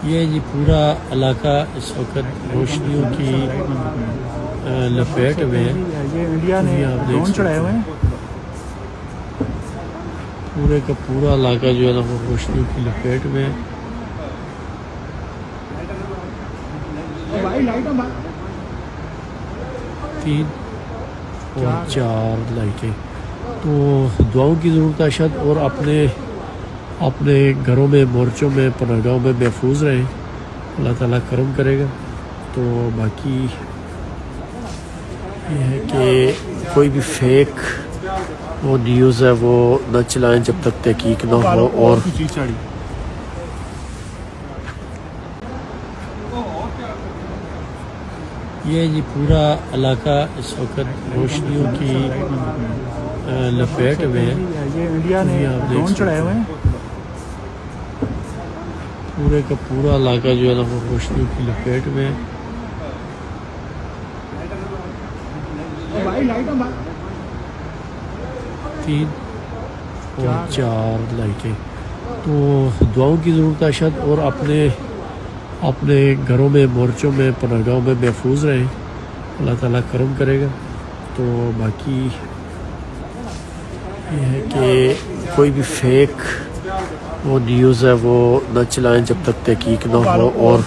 یہ جی پورا علاقہ اس وقت روشنیوں کی لپیٹ میں ہے۔ یہ انڈیا نے ڈرون چڑھائے ہوئے ہیں۔ پورے کا پورا علاقہ جو ہے نا وہ روشنیوں کی لپیٹ میں ہے۔ تین اور چار لائٹیں، تو دعاؤں کی ضرورت ہے شاید، اور اپنے گھروں میں، مورچوں میں، پناہ گاہوں میں محفوظ رہیں، اللہ تعالیٰ کرم کرے گا۔ تو باقی یہ ہے کہ کوئی بھی فیک وہ نیوز ہے وہ نہ چلائیں جب تک تحقیق نہ ہو۔ اور یہ جی پورا علاقہ اس وقت روشنیوں کی لپیٹ میں ہے۔ یہ انڈیا نے ڈرون چڑھائے ہوئے ہیں۔ پورے کا پورا علاقہ جو ہے نا وہ روشنیوں کی لپیٹ میں ہے۔ تین اور چار لائٹیں، تو دعاؤں کی ضرورت ہے شاید، اور اپنے گھروں میں، مورچوں میں، پناہ گاہوں میں محفوظ رہیں، اللہ تعالیٰ کرم کرے گا۔ تو باقی یہ ہے کہ کوئی بھی فیک وہ نیوز ہے وہ نہ چلائیں جب تک تحقیق نہ ہو۔ اور